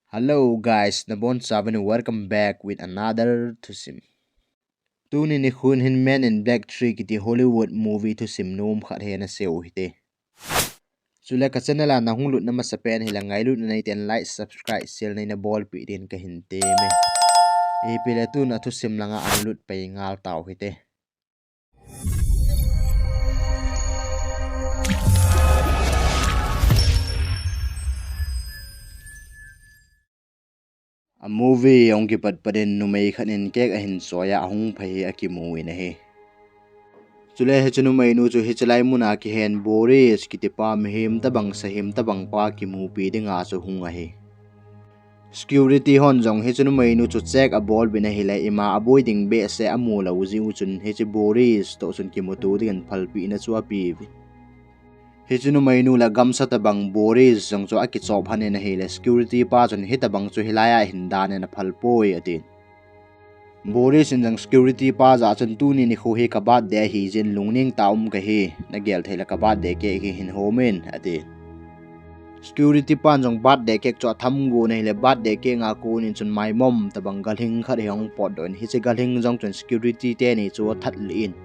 Hello guys, Nabon Saban, welcome back with another to sim. Tuni ni khun hin Men in Black 3 kiti Hollywood movie to sim nom khat he na seu hite. Sula ka channel na hunglut na masapen hila ngailut na iten like subscribe share na ball pi din ka hinte me. E pila tu na to sim langa anlut pa ngal tau hite. A movie ong ki padin numay khanin kek a hin soya ahung phai akimu ina he. Chule he chunu mai nu chu hichalai muna ki hen Boris kitipa mihim tabang sahim tabang pa ki mu pi dinga chu hunga he. Security hon jong he chunu mai nu chu check a ball bina hilai ima avoiding be se amu la uzi uchun he chi Boris to chun ki mutu din phal pi na chu api. He chunu mai nu la gam sa tabang Boris jong chu aki chop hanen na hele security pa chun he tabang chu hilaya hindan na phal poi atin. Boris in jang security pa za chan tu ni khu he ka bat de hi jin lungning taum ka hi na gel thela ka bat de ke hi hin homen ati security pan jong bat de ke cho tham gu nei le bat de ke nga ku nin chun mai mom ta bang gal hing khat hong pot don hi che gal hing jong chun security te ni chu that lin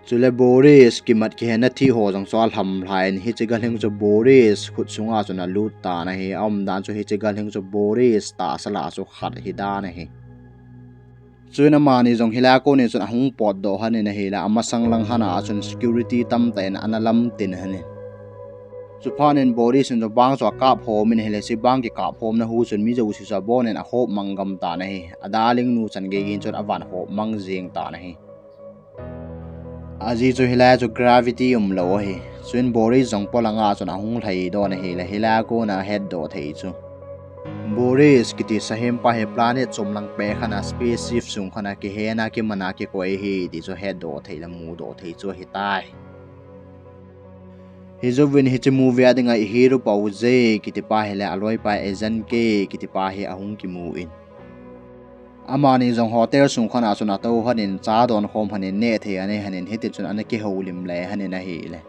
chule Boris ki mat ki hena thi ho jong chwal ham hlain hi che gal hing chu Boris khut sunga chun a lut ta na hi am dan chu hi che gal hing chu Boris ta sala chu khat hi da na hi Chuna mani jong hila ko ni chun hung pot do hanin na hila amasang lang hana chun security tam ten analam tin hanin chupanin Boris in the bang so kap home in hele si bang ki kap home na hu chun mi jo si sa bon en a hop mangam ta na hi adaling nu chan ge gin chun avan hop mang jing ta na hi aji chu hila chu gravity lo hi chun Boris jong polanga chun ahung thai do na hila ko na head do thei chu Boris kiti sahem pa he planet somlang pe khana spaceship sung khana ki hena ki mana ki koi hi di cho head do theila mu do thei cho hi tai hi zo win hi che movie adinga hero pau je kiti pa hele aloi pa agent ke kiti pa hi ahung ki mu in amani jong hotel sung khana chuna to hanin cha don khom hanin ne the ane hanin hiti chun ana ki holim le hanin a hi le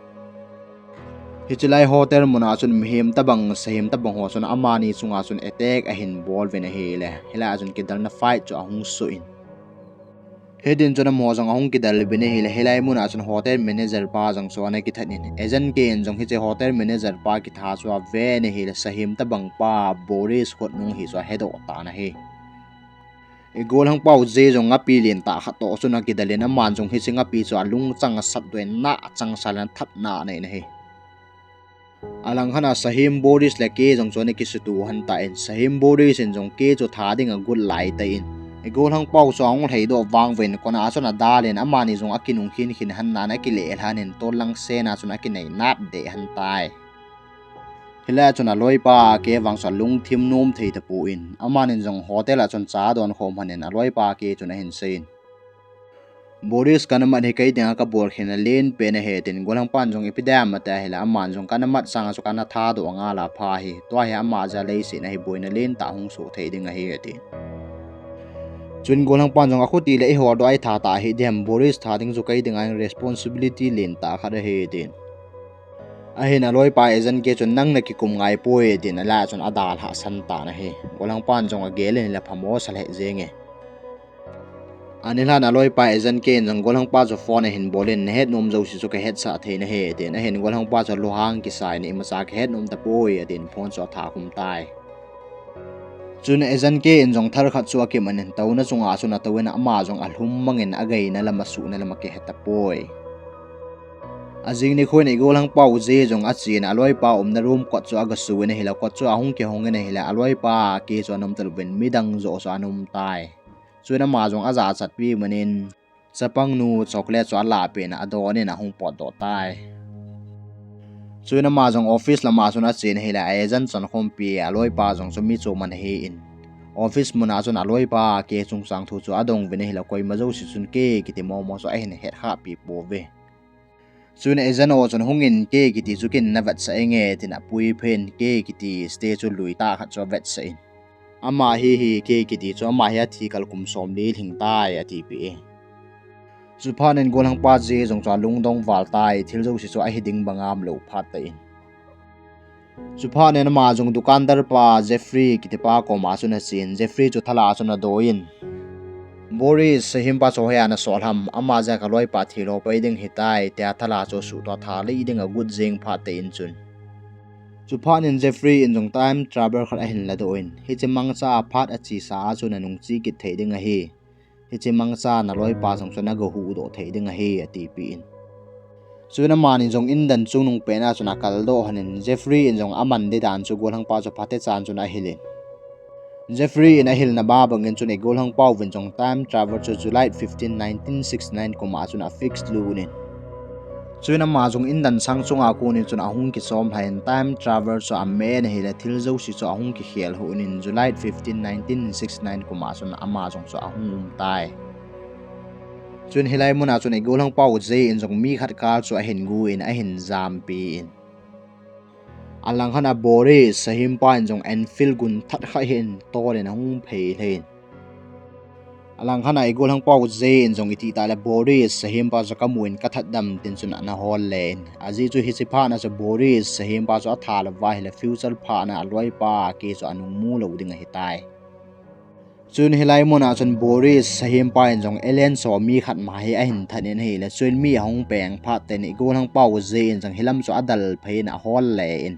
Hichilai hotel muna chun mihim tabang sahim tabang ho chun amani chunga chun attack a hin ball vena hele hela chun kidal na fight chu ahung suin hedin chuna mo jong ahung kidal bene hele helai muna chun hotel manager pa jong so ana ki thatin agent ke en jong hi che hotel manager pa ki tha chu ve ne hele sahim tabang pa Boris khot nung hi so hedo ta na he e gol hang pau je jong api len ta kha to chuna kidalen aman jong hi singa pi chu alung chang sat doin na chang salan that na nei na he alang hana sahim Boris la ke jong chone ki situ han ta en sahim Boris en jong ke cho tha ding a good lai ta in e gol hang pau chong thei do wang ven kona chona dalen amani jong akinung khin khin han na na ki le hanin to lang se na chona ki nei nat de han tai hila chona loi pa ke wang sa lung thim nom thei ta pu in amani jong hotel a chon cha don khom hanin a loi pa ke chona hin sein Boris kanamat he kai dinga ka bor khina len pe na he tin golang pan jong epidem ta hela aman jong kanamat sanga so kana tha do nga la pha hi to he ama ja lei si na hi boina len ta hung so thei dinga hi ati chun golang pan jong akhuti le ho do ai tha ta hi dem Boris tha ding zo kai dinga responsibility len ta kha he tin a he na loi pa agent ke chun nang na ki kum ngai poe din ala chun adal ha san ta na he golang pan jong a gelen la phamo sal he zenge anila na loi pa agent ke nang golang pa jo phone hin bolen ne het nom jo si so ka het sa the na he te na hen golang pa jo lohang ki sai ni ma sa ka het nom ta poi adin phone so tha kum tai chun agent ke in jong thar khat chu ke manen to na chunga chuna to na ama jong alhum mangin agai na lama su na lama ke heta poi ajing ni khoi ni golang pa je jong a chin aloi pa na room ko chu aga su na hila ko chu ahung ke hong na hila aloi pa ke chu nom tel ben midang zo so anum tai chuna ma jong aza chat pi manin sapang nu chocolate chwa la pe na adone na hung pot do tai chuna ma jong office lama chuna chen hela agent chon khom pi aloi pa jong chumi chu man he in office muna chun aloi pa ke chung sang thu chu adong vene hela koi ma jo si chun ke kiti mo mo so a hin het ha pi po ve chuna agent o chon hungin ke kiti chu kin na vat sa enge tin a pui phen ke kiti stay chu lui ta kha cho vet sa in ama hi ke kiti cho ma hi thi kal kum som li thing tai ati pi Zupanen golang pa je jong cha lungdong wal tai thil jo si so a hiding bangam lo phat ta in Chupa ne ma jong dukandar pa Jeffrey kitipa ko ma suna sin Jeffrey chu thala suna doin Boris sahim pa so ya na solham ama ja ka loi pa thilo pa ding hitai te thala cho su to tha le ding a good jing pha te in chun Chupa nin Jeffrey in jong time travel khat a hin la doin hi chimang cha phat a chi sa chu na nung chi ki thei ding a hi chimang cha na loi pa jong suna go hu do thei ding a hi ati pi in Suna mani jong in dan chung nung pena chuna kal do hanin Jeffrey in jong aman de dan chu gol hang pa chu phate chan chuna hilin Jeffrey in a hil na ba bangin chun e gol hang pau vin jong time travel chu July 15 1969 kuma chuna fixed lunin Suna ma jong in dan sang chunga kunin chun ahung ki som hain time travel chu amme na hila thil zo si chu ahung ki khel hunin July 15 1969 kuma chun ama jong chu ahung tai Chun hilai muna chun e golang pau je in jong mi khat kal chu a hin gu in a hin zam pi in alang hana Boris sahim pa in jong Enfield gun that kha hin to le na hung phei hlein alang hana e golang pau je in jong iti ta la Boris sahim pa ka muin ka that dam tin chun na hol len aji chu hi si pha na cha Boris sahim pa chu a tha la wa hila future pha na alwai pa ke chu anung mu lo ding a hitai Chun hilai mona chun Boris sahim pa in jong Ellen so mi khat ma hi a hin thanin hi la chun mi hong peng pha ten i gol hang pau je in jong hilam chu adal phein a hol le in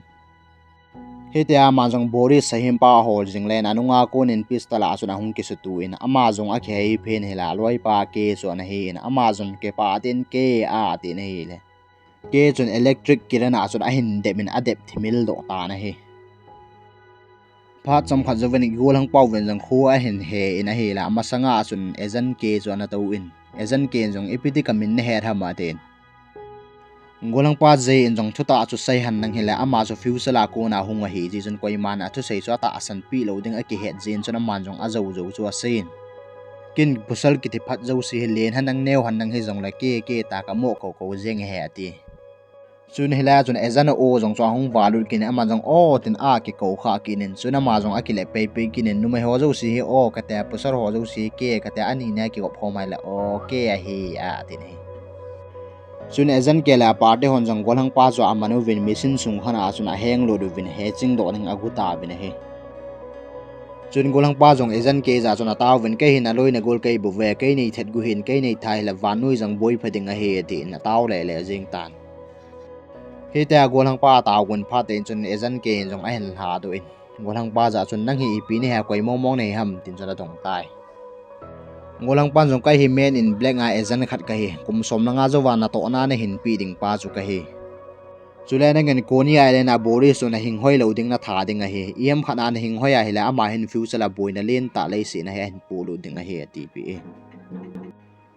Hitia ma jong Boris sahim pa hol jing len anunga konin pistala chun ahung ki sutu in ama jong a khei phen hila loi pa ke chu na hi in ama jong ke pa tin ke a tin hi le ke chun electric kirana chun a hin demin adep thimil do ta na hi Phat cham khat zoven gol hang pau ven jang khu a hin he in a he la masanga chun ejan ke chu na to in ejan ke jong epiti kamin ne her hama ten golang pa je in jong thuta chu sai han nang hela ama chu future la ko na hunga hi ji jun koi man a thu sei chu ta asan pi lo ding a ki het jin chu na man jong a zo zo chu a sein kin pusal ki ti phat zo si len han nang neu han nang he jong la ke ta ka mo ko jeng he ati Chun hila chun ezana o jong chwa hung valur kin ama jong o tin a ki ko kha kinin chuna ma jong akile pe kinin nume ho jo si o ka ta pusar ho jo si ke ka ta ani na ki ko phomai la o ke a hi a tin hi chun ezan ke la parte hon jong gol hang pa zo amanu vin mission sung khana chun a heng lo du vin he ching do ning aguta vin he chun gol hang pa jong ezan ke za chuna taw vin ke hin a loi na gol ke bu ve ke nei thet gu hin ke nei thai la vanui jong boi phading a he ti na taw le jing tan Hitia golang pa taw gun pha ten chun ejan ke jong a hen ha do in golang pa za chun nang hi pi ni ha koi mong nei ham tin chana dong tai golang pan jong kai hi men in black nga ejan khat ka hi kum som na nga zo wa na to na ne hin pi ding pa chu ka hi chule na ngen Coney Island a Boris so na hing hoi lo ding na tha ding a hi em khat na hing hoi a hi la ama hin future la boi na len ta le si na hi hin pu lu ding a hi ti pi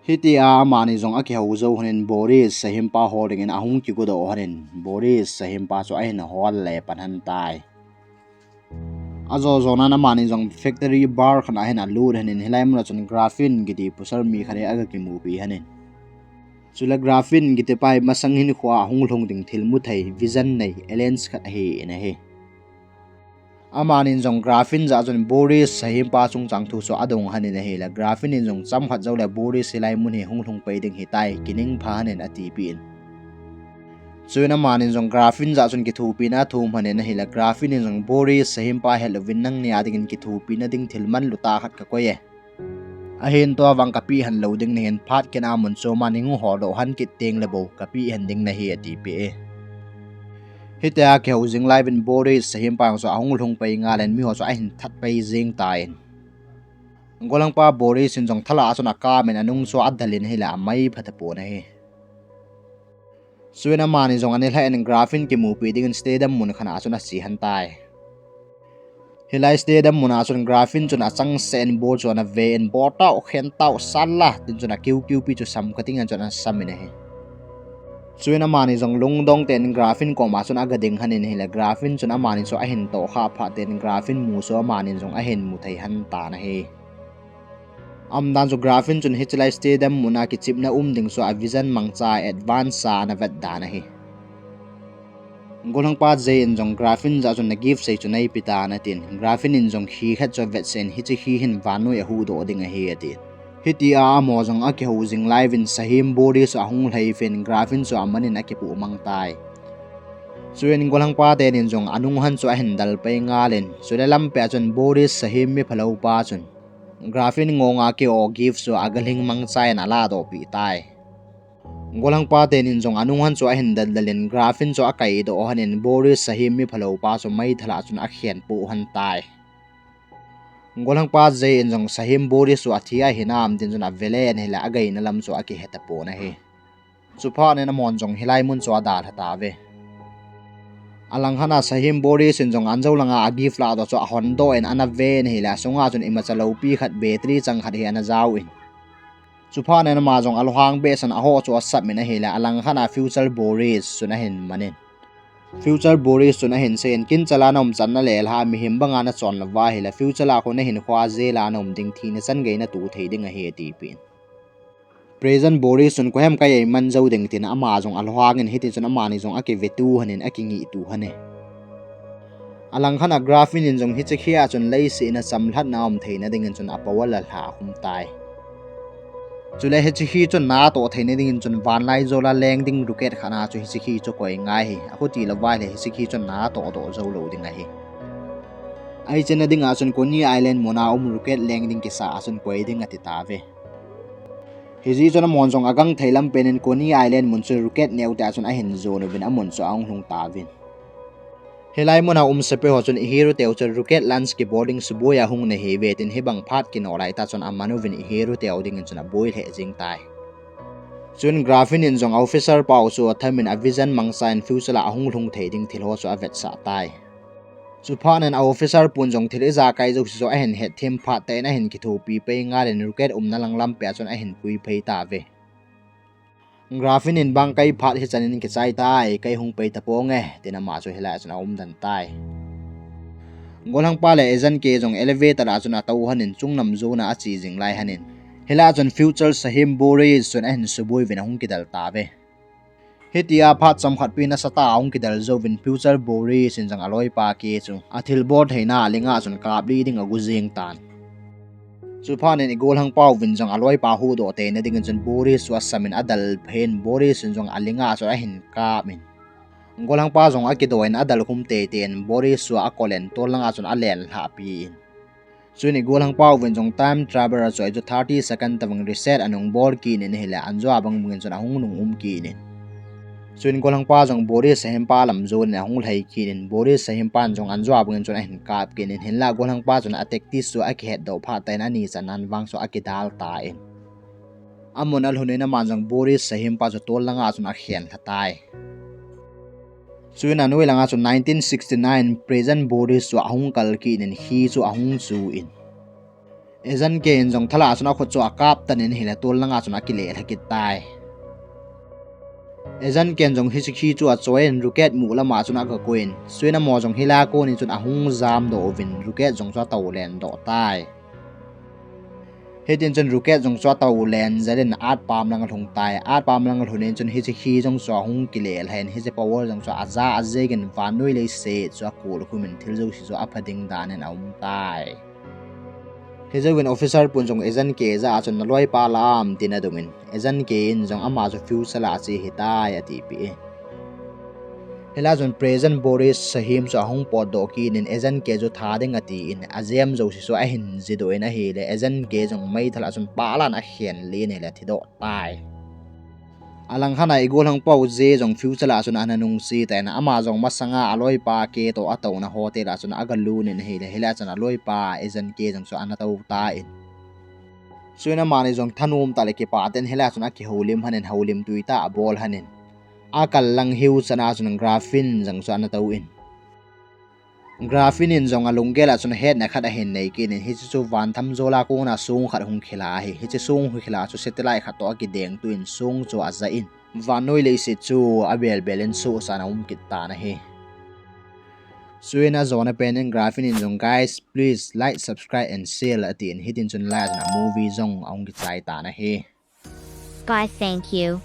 Hitia mani jong aki hau zo hanin Boris sahim pa holding in ahung ki go do hanin Boris sahim pa so ahin hol le panhan tai Azo zona na mani jong factory bar khan ahin alur hanin hilai mun chun graphene gidi pusar mi khare aga ki movie hanin Chula graphene gite pai masang hin khwa ahung long ding thil mu thai vision nei alliance khat hi ina hi Amanin jong graphene za chun Boris sahim pa chung chang thu so adong hanin he la graphene in jong cham khat zo la Boris silai mun he hung thung pe ding hi tai kining pha hanin ati pin Chuna manin jong graphene za chun ki thu pi na thum hanin he la graphene in jong Boris sahim pa helovin nang ni ading ki thu pi na ding thilman luta khat ka koye ahin to wang kapi han lo ding nen phat ken amun so maning ho do han ki teng le bo kapi han ding na hi ati pi Hitia ke housing live in Boris sahim pa so ahung lung pai nga len mi ho so ahin that pai jing tai golang pa Boris in jong thala so na ka men anung so adhalin hila mai phatapo na hi Suena mani jong anil ha en graphene ki mu pi ding stadium mun khana so na si han tai Hilai stadium mun asun graphene chuna chang sen bo chuna ve en bota o khen tau sala tin chuna QQP chu sam khating an chuna samine hi Chuna mani jong lungdong ten graphene ko ma chun agading hanin hila graphene chuna mani so ahin to kha pha ten graphene mu so mani jong ahin mu thai han ta na he amdan so graphene chun hichilai stadium muna ki chipna ding so a vision mangcha advance sa na vet da na he golang pa je in jong graphene za chun na give sei chunai pita na tin graphene in jong hi khat cho vet sen hi chi hi hin vanu ya hu do ding a he ati Hitia mo jong aki housing live in sahim Boris ahung lai fen graphene so amanin aki pu mang tai Suin golang pa te nin jong anung han chu a hin dal pe nga len sule lam pe chun Boris Sahim mi phalo pa chun grafin ngonga ke o give so agaling mang chai na la do pi tai golang pa te nin jong anung han chu a hin dal dalin grafin chu a kai do hanin Boris Sahim mi phalo pa chu mai thala chun a khian pu han tai golang pa je in jong Sahim Boris chu a thia hinam tin chun a vele an hela agai na lam chu a ki heta po na he chupa ne na mon jong hilai mun chu a dal hata ve alang hana Sahim Boris in jong anjo langa agi fla do cho hondo en anaven hila sunga chun ima chalo pi khat battery chang khat he ana jaw in chupa ne ma jong alohang be san a ho cho sap mina hila alang hana future Boris suna hin manin future Boris suna hin sen kin chala nom chan na lel ha mi him banga na chon la wa hila future la ko na hin khwa je la nom ding thi na chan ge na tu thei ding a he ti pin Present Boris sun ko hem kai man zo ding tin ama jong alhwangin hiti chun ama ni jong aki vetu hanin aki ngi tu hane alang khana graphin in jong hiche khia chun lei se na samlat naum theina ding chun apawal la hum tai chule hiche khi chun na to theina ding chun van lai zola leng ding rocket khana chu hiche khi chu koi ngai hi akuti la wai le hiche khi chun na to do zo lo ding hi ai chen ding a chun Coney Island mona rocket leng ding ki sa chun koi ding ati ta ve Hizi chona monjong agang thailam penin Coney Island munchu rocket neu ta chun a hin zone bin amon chu ang hlung ta vin helai mona sepe ho chun hero teu chu rocket launch ki boarding suboya hung ne he vetin hebang phat ki no lai ta chun amanu vin hero teu ding chun a boil he jing tai chun graphin in jong officer pau chu thamin a vision mangsa in future la hung hlung thei ding thil ho chu a vet sa tai Chupan an officer pun jong thil za kai zo so a hen het them phat te na hin ki thu pi pe nga ren rocket na lang lam pe chon a hen pui phei ta ve graphin in bang kai phat hi chanin ki chai tai kai hung pe ta po nge tina ma chu hela chon dan tai golang pa le ejan ke jong elevator a chuna tau hanin chungnam zo na a chi jing lai hanin hela chon future Sahim Boris chon a hen subui vin hung ki dal ta ve Hitia phat cham khat pina sata ong ki dal zo vin future Boris in jang aloi pa ke chu athil bot heina linga chun kap li ding agu jing tan chu phan in igol hang pau vin jang aloi pa hu do te na ding chun Boris was samin adal phen Boris in jang alinga chu a hin ka min gol hang pa jong akidoin adal kum te ten Boris wa akolen tol langa chun alen ha pi in chuni gol hang pau vin jong time traveler chu 30 second tawang reset anong bor ki nin hela anjo abang mungin chun ahung nung ki nin Suin golang pa jong Boris Sahim pa lam zone na hung lai kinin Boris Sahim pan jong anjo abung chon hin kap kinin hinla golang pa chon attack ti su aki het do pha tai na ni chanan wang so aki dal ta in amon al hunena man jong Boris Sahim pa jo tol langa chon a khian thatai Suin anoi langa chon 1969 present Boris so ahung kal kinin hi chu ahung chu in ejan ke in jong thala chon a khot chu akap tanin hila tol langa chon akile thakit tai Ejan ken jong hisikhi chu a choin rocket mu lama chuna ka koin suina mo jong hila ko ni chun ahung jam do vin rocket jong cha taw len do tai Hedin chun rocket jong cha taw len zalen at pam lang thong tai at pam lang thunen chun hisikhi jong so hung kilel hen hise power jong cha aza azegen vanoi le se cha kul khumin thil jo si so aphading danen aum tai Hezawin officer pun jong ejan ke za chun loi pa lam tina domin ejan ke in jong ama jo future la chi hitai ati pi hela jong present Boris Sahim so hong pod do ki nin ejan ke jo tha ding ati in azem jo si so a hin ji do ina he le ejan ke jong mai thala chun pa lan a hian le ne la thido tai alang hana igol hang pau je jong future la chun ananung si ta na ama jong masanga aloi pa ke to ato na hotel la chun agalu nin he le hela chun aloi pa ejan ke jong so anatau ta in suina mani jong thanum tale ki pa ten hela chun aki holim hanen holim tuita bol hanin akal lang hiu chana chun graphin jong so anatau in graphin in jong alungela chun head na khata hen nei kin hi chu van tham zola ko na sung khat hung khila hi hi chu sung hu khila chu satellite khat to ki deng tu in sung chu aza in vanoi le se chu abel balance so sana kit ta na he suina zona pen and graphin in jong guys please like subscribe and share at in hitin chun la na movie zong ong ki chai ta na he Guys, thank you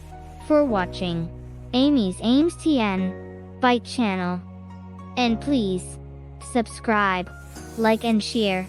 for watching Amy's Ames TN Fight channel, and please subscribe, like and share.